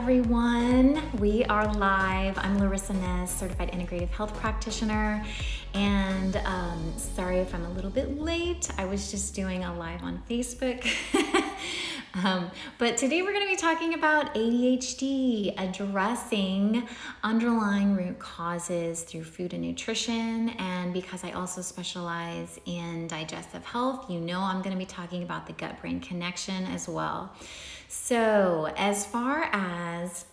everyone. We are live. I'm Larissa Nez, Certified Integrative Health Practitioner. And sorry if I'm a little bit late. I was just doing a live on Facebook. But today we're going to be talking about ADHD, addressing underlying root causes through food and nutrition. And because I also specialize in digestive health, you know I'm going to be talking about the gut-brain connection as well. So as far as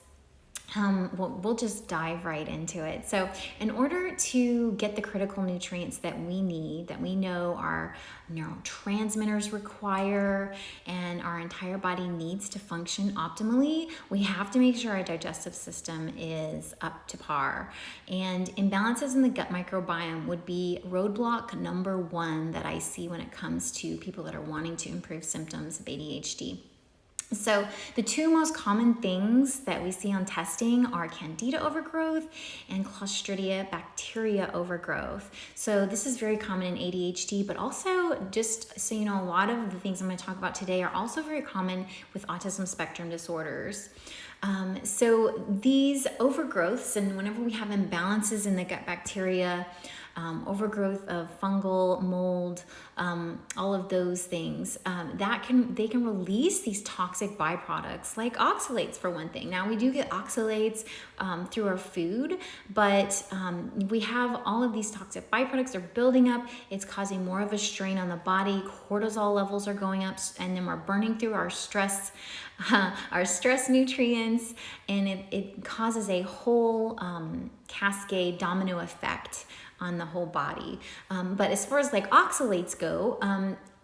we'll just dive right into it. So in order to get the critical nutrients that we need, that we know our neurotransmitters require and our entire body needs to function optimally, we have to make sure our digestive system is up to par. And imbalances in the gut microbiome would be roadblock number one that I see when it comes to people that are wanting to improve symptoms of ADHD. So the two most common things that we see on testing are Candida overgrowth and Clostridia bacteria overgrowth. So this is very common in ADHD, but also just so you know, a lot of the things I'm going to talk about today are also very common with autism spectrum disorders. So these overgrowths, and whenever we have imbalances in the gut bacteria, overgrowth of fungal mold, all of those things, they can release these toxic byproducts like oxalates for one thing. Now we do get oxalates through our food, but we have all of these toxic byproducts. They're building up. It's causing more of a strain on the body. Cortisol levels are going up, and then we're burning through our stress nutrients, and it causes a whole cascade domino effect on the whole body. But as far as like oxalates go,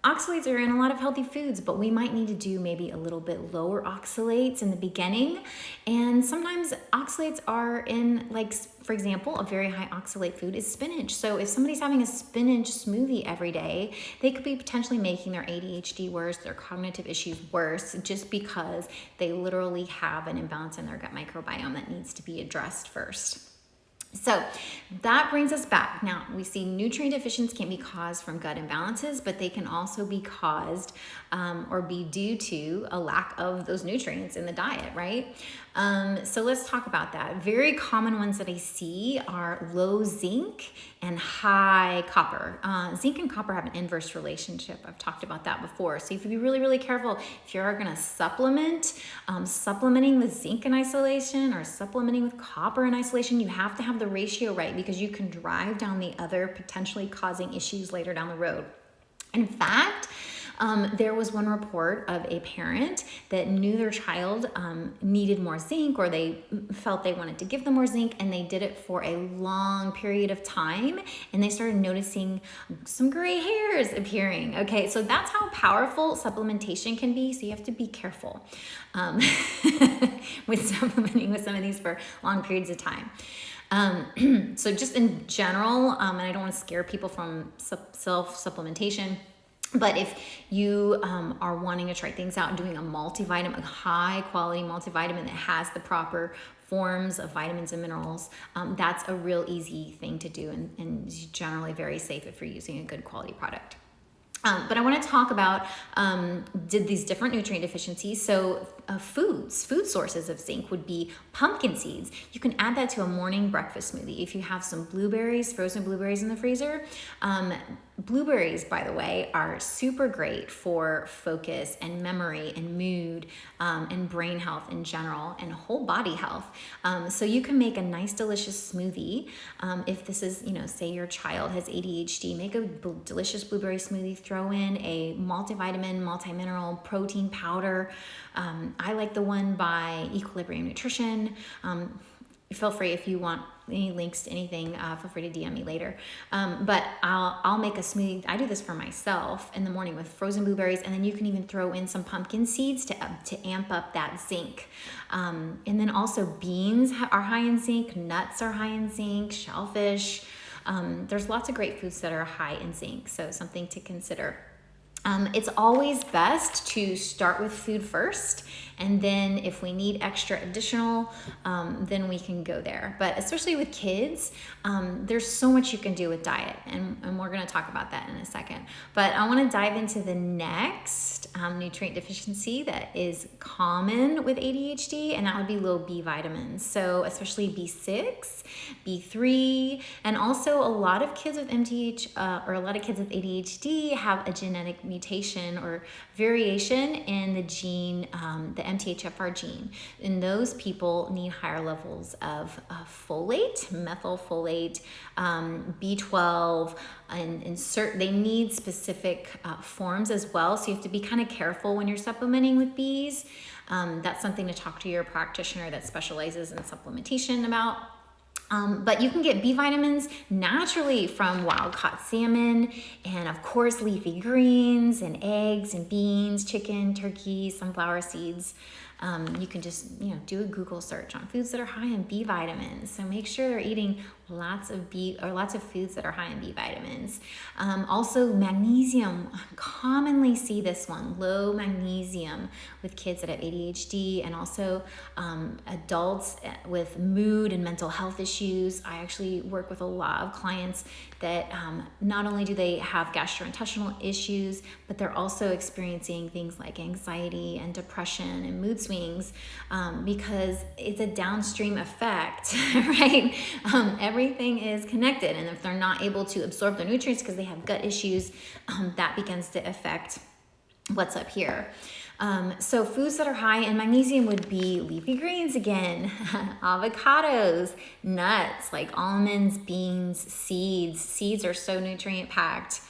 oxalates are in a lot of healthy foods, but we might need to do maybe a little bit lower oxalates in the beginning. And sometimes oxalates are in, like, for example, a very high oxalate food is spinach. So if somebody's having a spinach smoothie every day, they could be potentially making their ADHD worse, their cognitive issues worse, just because they literally have an imbalance in their gut microbiome that needs to be addressed first. So that brings us back. Now, we see nutrient deficiencies can be caused from gut imbalances, but they can also be caused or be due to a lack of those nutrients in the diet, right? So let's talk about that. Very common ones that I see are low zinc and high copper. Zinc and copper have an inverse relationship. I've talked about that before. So you have to be really, really careful if you're going to supplement, supplementing with zinc in isolation or supplementing with copper in isolation. You have to have the ratio right, because you can drive down the other, potentially causing issues later down the road. In fact, there was one report of a parent that knew their child needed more zinc, or they felt they wanted to give them more zinc, and they did it for a long period of time, and they started noticing some gray hairs appearing. Okay, so that's how powerful supplementation can be, so you have to be careful with supplementing with some of these for long periods of time. So just in general, and I don't want to scare people from self-supplementation, but if you are wanting to try things out, doing a multivitamin, a high quality multivitamin that has the proper forms of vitamins and minerals, that's a real easy thing to do, and is generally very safe if you're using a good quality product. But I want to talk about these different nutrient deficiencies. So food sources of zinc would be pumpkin seeds. You can add that to a morning breakfast smoothie. If you have some blueberries, frozen blueberries in the freezer, blueberries, by the way, are super great for focus and memory and mood and brain health in general and whole body health. So you can make a nice, delicious smoothie. If this is, say your child has ADHD, make a delicious blueberry smoothie, throw in a multivitamin, multimineral protein powder. I like the one by Equilibrium Nutrition. Feel free, if you want any links to anything, feel free to DM me later. But I'll make a smoothie. I do this for myself in the morning with frozen blueberries, and then you can even throw in some pumpkin seeds to amp up that zinc. And then also beans are high in zinc, nuts are high in zinc, shellfish. There's lots of great foods that are high in zinc, so something to consider. It's always best to start with food first, and then if we need extra additional, then we can go there. But especially with kids, there's so much you can do with diet, and we're going to talk about that in a second. But I want to dive into the next nutrient deficiency that is common with ADHD, and that would be low B vitamins. So especially B6, B3, and also a lot of kids with or a lot of kids with ADHD have a genetic mutation or variation in the gene, the MTHFR gene. And those people need higher levels of folate, methylfolate, B12, and they need specific forms as well. So you have to be kind of careful when you're supplementing with Bs. That's something to talk to your practitioner that specializes in supplementation about. But you can get B vitamins naturally from wild-caught salmon, and of course leafy greens and eggs and beans, chicken, turkey, sunflower seeds. You can just do a Google search on foods that are high in B vitamins. So make sure they're eating lots of foods that are high in B vitamins. Also magnesium, commonly see this one, low magnesium with kids that have ADHD, and also adults with mood and mental health issues. I actually work with a lot of clients that not only do they have gastrointestinal issues, but they're also experiencing things like anxiety and depression and mood swings, because it's a downstream effect, right? Everything is connected, and if they're not able to absorb the nutrients because they have gut issues, that begins to affect what's up here. So foods that are high in magnesium would be leafy greens again, avocados, nuts like almonds, beans, seeds. Seeds are so nutrient packed.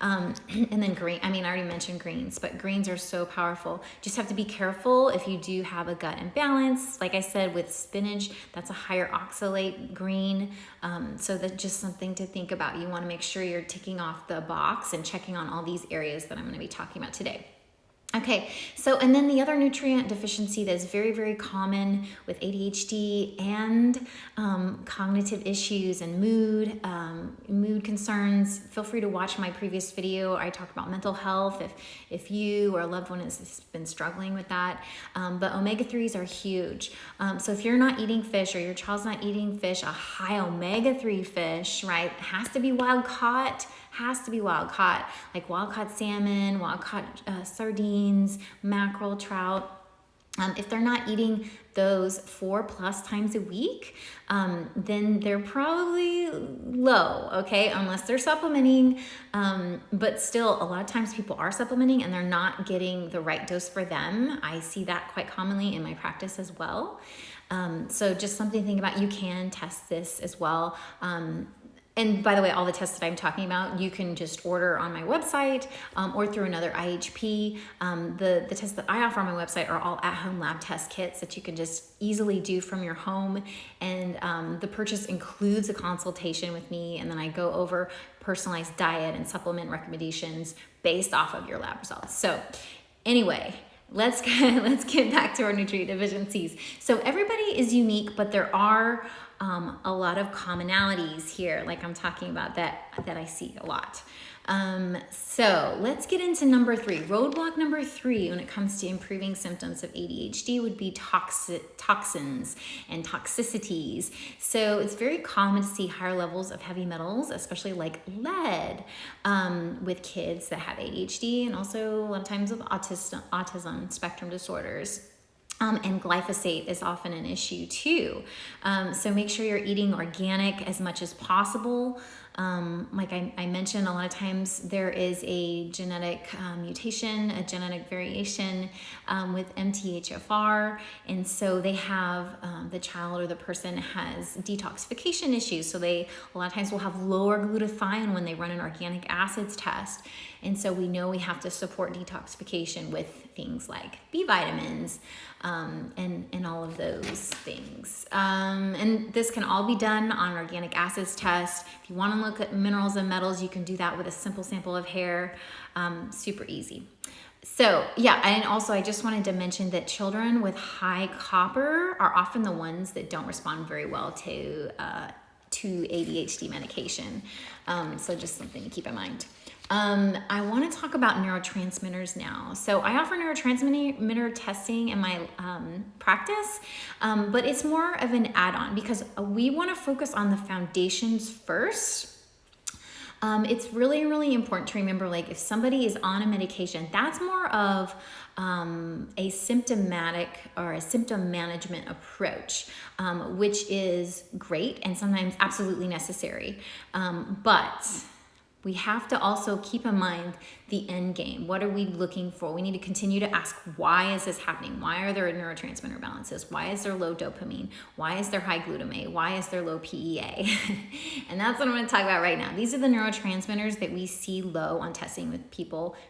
And then I already mentioned greens, but greens are so powerful. Just have to be careful if you do have a gut imbalance. Like I said, with spinach, that's a higher oxalate green. So that's just something to think about. You want to make sure you're ticking off the box and checking on all these areas that I'm going to be talking about today. Okay, so and then the other nutrient deficiency that's very, very common with ADHD and cognitive issues and mood concerns. Feel free to watch my previous video. I talked about mental health if you or a loved one has been struggling with that. But omega-3s are huge. So if you're not eating fish or your child's not eating fish, a high omega-3 fish, right, has to be wild caught, like wild-caught salmon, wild-caught sardines, mackerel, trout. If they're not eating those 4+ times a week, then they're probably low, okay, unless they're supplementing. But still, a lot of times people are supplementing and they're not getting the right dose for them. I see that quite commonly in my practice as well. So just something to think about. You can test this as well. And by the way, all the tests that I'm talking about, you can just order on my website or through another IHP. The tests that I offer on my website are all at-home lab test kits that you can just easily do from your home. And the purchase includes a consultation with me, and then I go over personalized diet and supplement recommendations based off of your lab results. So anyway, let's get back to our nutrient deficiencies. So everybody is unique, but there are a lot of commonalities here, like I'm talking about that I see a lot. So let's get into number 3. Roadblock number 3 when it comes to improving symptoms of ADHD would be toxins and toxicities. So it's very common to see higher levels of heavy metals, especially like lead, with kids that have ADHD, and also a lot of times with autism spectrum disorders. And glyphosate is often an issue too. So make sure you're eating organic as much as possible. Like I mentioned, a lot of times there is a genetic mutation, a genetic variation with MTHFR. And so they have, the child or the person has detoxification issues. So they a lot of times will have lower glutathione when they run an organic acids test. And so we know we have to support detoxification with things like B vitamins and all of those things. And this can all be done on an organic acids test. If you want to look at minerals and metals, you can do that with a simple sample of hair. Super easy. So yeah, and also I just wanted to mention that children with high copper are often the ones that don't respond very well to to ADHD medication. So just something to keep in mind. I want to talk about neurotransmitters now. So I offer neurotransmitter testing in my practice, but it's more of an add-on because we want to focus on the foundations first. It's really, really important to remember, like, if somebody is on a medication, that's more of a symptomatic or a symptom management approach, which is great and sometimes absolutely necessary. But we have to also keep in mind the end game. What are we looking for? We need to continue to ask, why is this happening? Why are there neurotransmitter balances? Why is there low dopamine? Why is there high glutamate? Why is there low PEA? And that's what I'm going to talk about right now. These are the neurotransmitters that we see low on testing with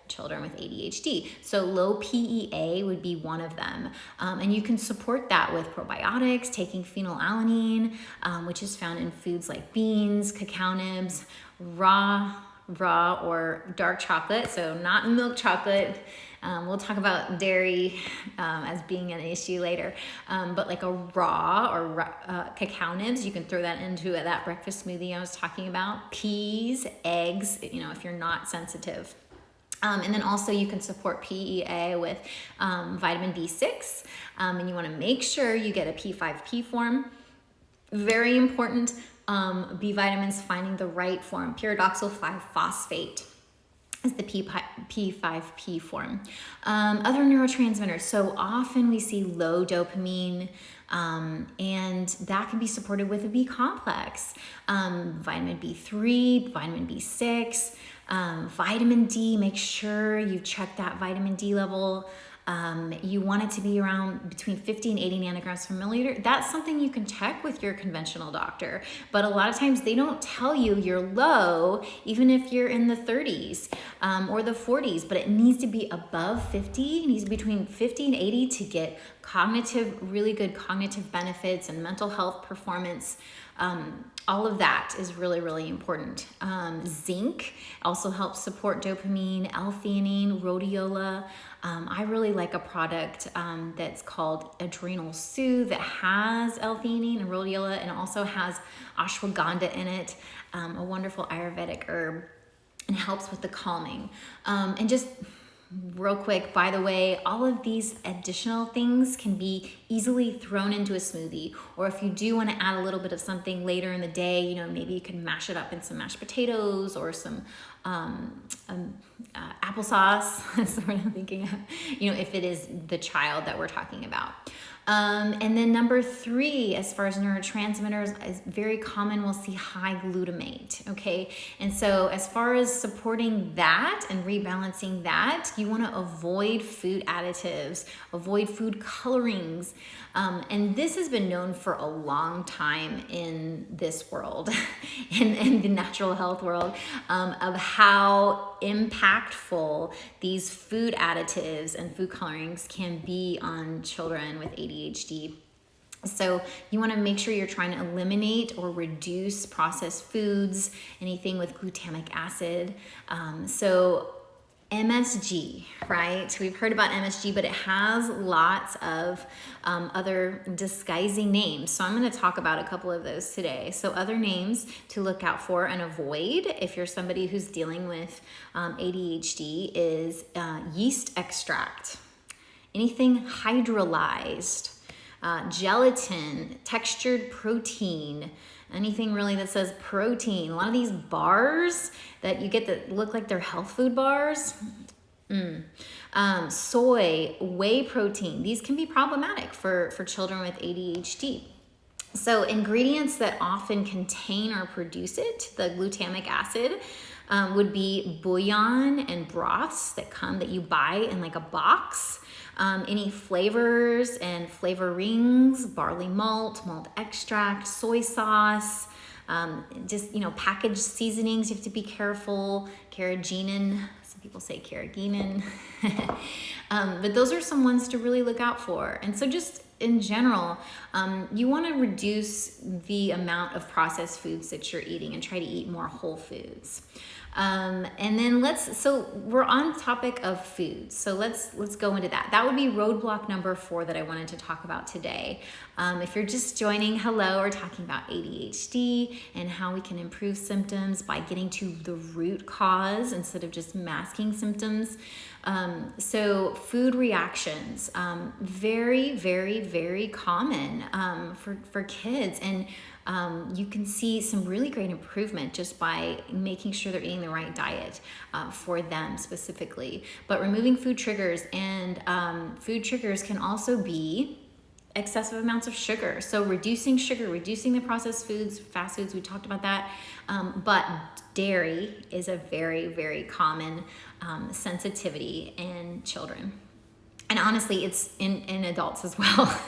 children with ADHD. So low PEA would be one of them. And you can support that with probiotics, taking phenylalanine, which is found in foods like beans, cacao nibs, raw or dark chocolate, so not milk chocolate. We'll talk about dairy as being an issue later, but like a raw or cacao nibs, you can throw that into that breakfast smoothie I was talking about. Peas, eggs, if you're not sensitive. And then also you can support PEA with vitamin B6, and you want to make sure you get a P5P form. Very important. B vitamins, finding the right form. Pyridoxal 5-phosphate is the P5P form. Other neurotransmitters. So often we see low dopamine, and that can be supported with a B complex. Vitamin B3, vitamin B6, vitamin D. Make sure you check that vitamin D level. You want it to be around between 50 and 80 nanograms per milliliter. That's something you can check with your conventional doctor. But a lot of times they don't tell you you're low, even if you're in the 30s or the 40s, but it needs to be above 50. It needs to be between 50 and 80 to get really good cognitive benefits and mental health performance. All of that is really, really important. Zinc also helps support dopamine, L-Theanine, Rodiola. I really like a product that's called Adrenal Soothe that has L-Theanine and Rodiola, and also has Ashwagandha in it, a wonderful Ayurvedic herb, and helps with the calming. And just real quick, by the way, all of these additional things can be easily thrown into a smoothie, or if you do want to add a little bit of something later in the day, maybe you can mash it up in some mashed potatoes or some applesauce. That's what I'm thinking of, if it is the child that we're talking about. And then number 3, as far as neurotransmitters, is very common. We'll see high glutamate. Okay. And so as far as supporting that and rebalancing that, you want to avoid food additives, avoid food colorings. And this has been known for a long time in this world, in the natural health world, of how impactful these food additives and food colorings can be on children with ADHD. So you want to make sure you're trying to eliminate or reduce processed foods, anything with glutamic acid. So MSG, right? We've heard about MSG, but it has lots of other disguising names. So I'm going to talk about a couple of those today. So other names to look out for and avoid if you're somebody who's dealing with ADHD is yeast extract, anything hydrolyzed, gelatin, textured protein, anything really that says protein. A lot of these bars that you get that look like they're health food bars, soy, whey protein, these can be problematic for children with ADHD. So ingredients that often contain or produce it, the glutamic acid, would be bouillon and broths that you buy in like a box. Any flavors and flavorings, barley malt, malt extract, soy sauce, packaged seasonings, you have to be careful. Carrageenan, some people say carrageenan. But those are some ones to really look out for. And so just in general, you want to reduce the amount of processed foods that you're eating and try to eat more whole foods. And then so we're on topic of food. So let's go into that. That would be roadblock number 4 that I wanted to talk about today. If you're just joining, hello, we're talking about ADHD and how we can improve symptoms by getting to the root cause instead of just masking symptoms. So food reactions, very, very, very common for kids. And you can see some really great improvement just by making sure they're eating the right diet for them specifically. But removing food triggers, and food triggers can also be excessive amounts of sugar. So reducing sugar, reducing the processed foods, fast foods, we talked about that. But dairy is a very, very common sensitivity in children. And honestly, it's in adults as well.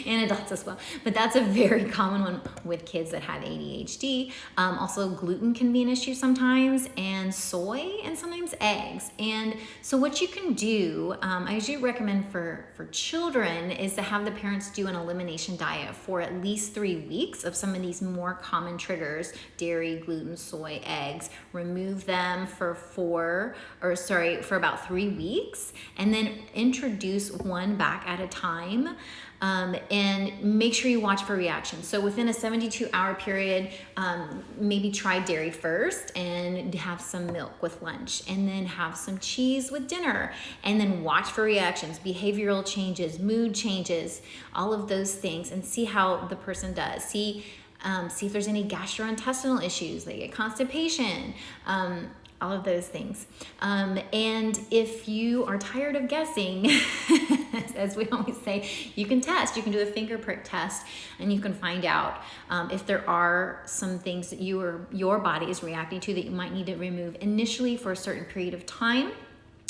In adults as well, but that's a very common one with kids that have ADHD. Also, gluten can be an issue sometimes, and soy, and sometimes eggs. And so what you can do, I usually recommend for children, is to have the parents do an elimination diet for at least 3 weeks of some of these more common triggers: dairy, gluten, soy, eggs. Remove them for about 3 weeks, and then introduce one back at a time. And make sure you watch for reactions. So within a 72-hour period, maybe try dairy first and have some milk with lunch, and then have some cheese with dinner, and then watch for reactions, behavioral changes, mood changes, all of those things, and see how the person does. See if there's any gastrointestinal issues, they get constipation, all of those things. And if you are tired of guessing, as we always say, you can test. You can do a finger prick test, and you can find out if there are some things that your body is reacting to that you might need to remove initially for a certain period of time,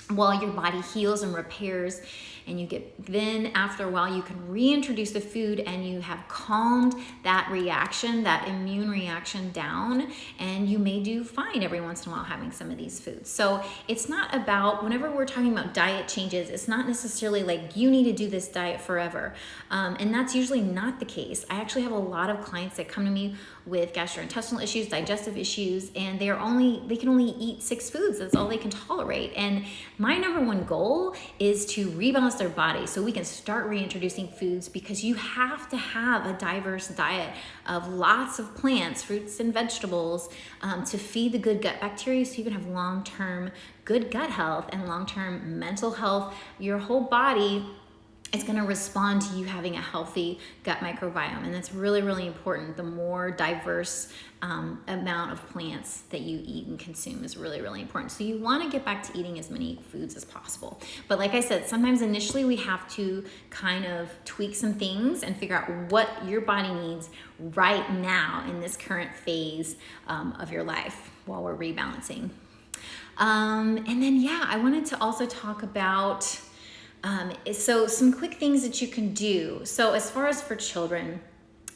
while your body heals and repairs. And then after a while, you can reintroduce the food, and you have calmed that reaction, that immune reaction down, and you may do fine every once in a while having some of these foods. So it's not about, whenever we're talking about diet changes, it's not necessarily like you need to do this diet forever. And that's usually not the case. I actually have a lot of clients that come to me with gastrointestinal issues, digestive issues, and they can only eat 6 foods. That's all they can tolerate. And my number one goal is to rebalance their body so we can start reintroducing foods, because you have to have a diverse diet of lots of plants, fruits, and vegetables to feed the good gut bacteria, so you can have long-term good gut health and long-term mental health. Your whole body is going to respond to you having a healthy gut microbiome. And that's really, really important. The more diverse amount of plants that you eat and consume is really, really important. So you want to get back to eating as many foods as possible. But like I said, sometimes initially we have to kind of tweak some things and figure out what your body needs right now in this current phase of your life while we're rebalancing. And then, I wanted to also talk about so some quick things that you can do. So as far as for children,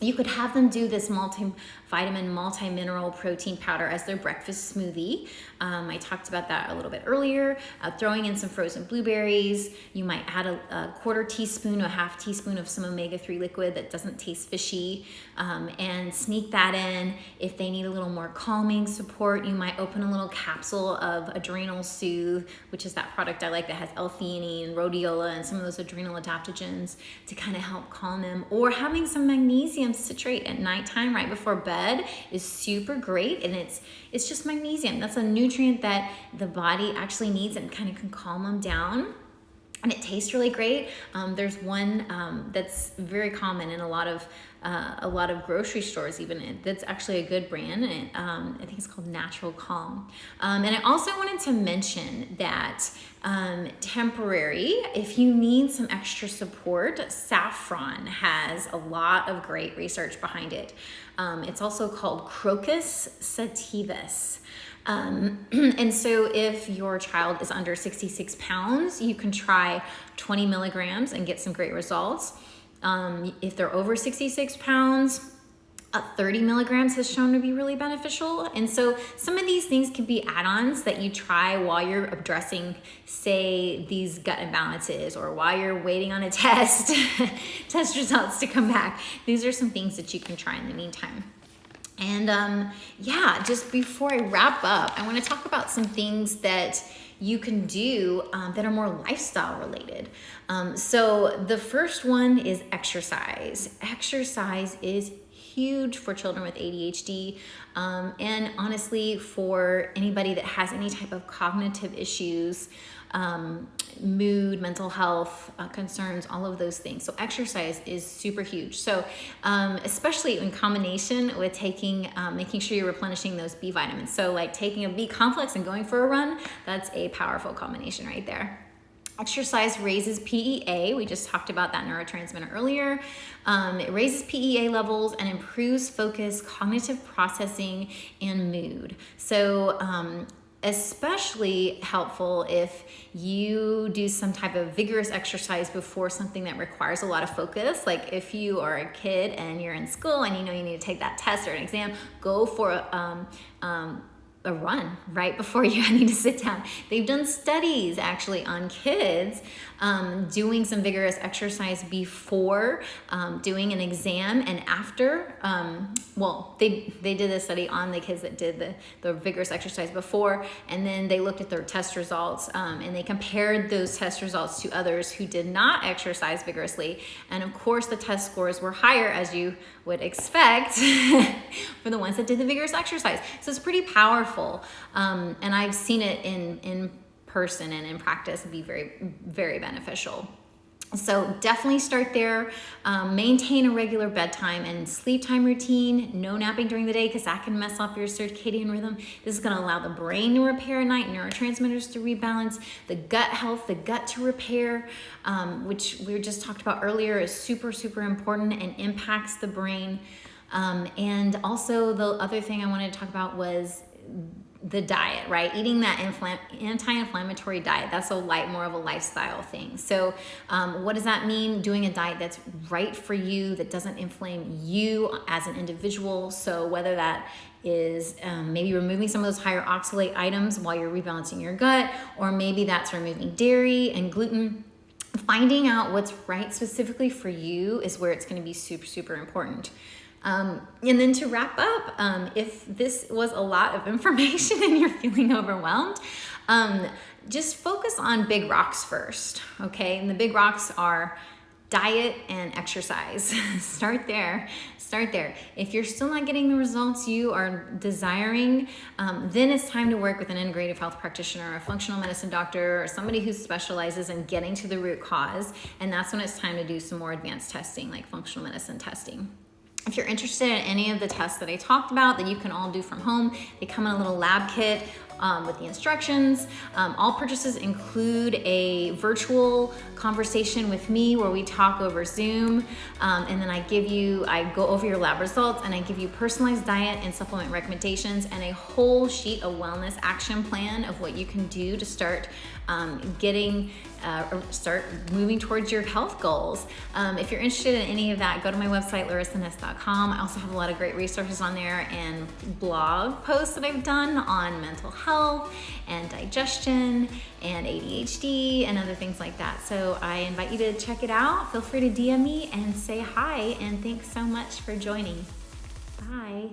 you could have them do this multivitamin, multi-mineral protein powder as their breakfast smoothie. I talked about that a little bit earlier. Throwing in some frozen blueberries. You might add a quarter teaspoon, a half teaspoon of some omega-3 liquid that doesn't taste fishy, and sneak that in. If they need a little more calming support, you might open a little capsule of Adrenal Soothe, which is that product I like that has L-Theanine, Rodiola, and some of those adrenal adaptogens to kind of help calm them. Or having some magnesium citrate at nighttime right before bed is super great, and it's just magnesium. That's a nutrient that the body actually needs and kind of can calm them down. And it tastes really great. There's one that's very common in a lot of grocery stores, even. That's actually a good brand, and I think it's called Natural Calm. And I also wanted to mention that temporary, if you need some extra support, saffron has a lot of great research behind it. It's also called Crocus sativus. And so if your child is under 66 pounds, you can try 20 milligrams and get some great results. If they're over 66 pounds, 30 milligrams has shown to be really beneficial. And so some of these things can be add-ons that you try while you're addressing, say, these gut imbalances, or while you're waiting on a test results to come back. These are some things that you can try in the meantime. And yeah, just before I wrap up, I want to talk about some things that you can do that are more lifestyle related. So the first one is exercise. Exercise is huge for children with ADHD, and honestly for anybody that has any type of cognitive issues, mood, mental health concerns, all of those things. So exercise is super huge. So especially in combination with taking, making sure you're replenishing those B vitamins. So like taking a B complex and going for a run, that's a powerful combination right there. Exercise raises PEA. We just talked about that neurotransmitter earlier. It raises PEA levels and improves focus, cognitive processing, and mood. So especially helpful if you do some type of vigorous exercise before something that requires a lot of focus. Like if you are a kid and you're in school and you know you need to take that test or an exam, go for a run right before you need to sit down. They've done studies actually on kids doing some vigorous exercise before doing an exam and after. Well, they did a study on the kids that did the vigorous exercise before, and then they looked at their test results and they compared those test results to others who did not exercise vigorously. And of course, the test scores were higher, as you would expect, for the ones that did the vigorous exercise. So it's pretty powerful. And I've seen it in person and in practice be very, very beneficial. So definitely start there. Maintain a regular bedtime and sleep time routine. No napping during the day because that can mess up your circadian rhythm. This is going to allow the brain to repair at night, neurotransmitters to rebalance, the gut health, the gut to repair, which we just talked about earlier, is super, super important and impacts the brain. And also the other thing I wanted to talk about was the diet, right? Eating that anti-inflammatory diet. That's more of a lifestyle thing. So what does that mean? Doing a diet that's right for you, that doesn't inflame you as an individual. So whether that is maybe removing some of those higher oxalate items while you're rebalancing your gut, or maybe that's removing dairy and gluten. Finding out what's right specifically for you is where it's going to be super, super important. And then to wrap up, if this was a lot of information and you're feeling overwhelmed, just focus on big rocks first, okay? And the big rocks are diet and exercise. Start there. If you're still not getting the results you are desiring, then it's time to work with an integrative health practitioner, a functional medicine doctor, or somebody who specializes in getting to the root cause. And that's when it's time to do some more advanced testing, like functional medicine testing. If you're interested in any of the tests that I talked about that you can all do from home, they come in a little lab kit with the instructions. All purchases include a virtual conversation with me where we talk over Zoom, and then I go over your lab results and I give you personalized diet and supplement recommendations and a whole sheet of wellness action plan of what you can do to start start moving towards your health goals. If you're interested in any of that, go to my website, larissaness.com. I also have a lot of great resources on there and blog posts that I've done on mental health and digestion and ADHD and other things like that. So I invite you to check it out. Feel free to DM me and say hi, and thanks so much for joining. Bye.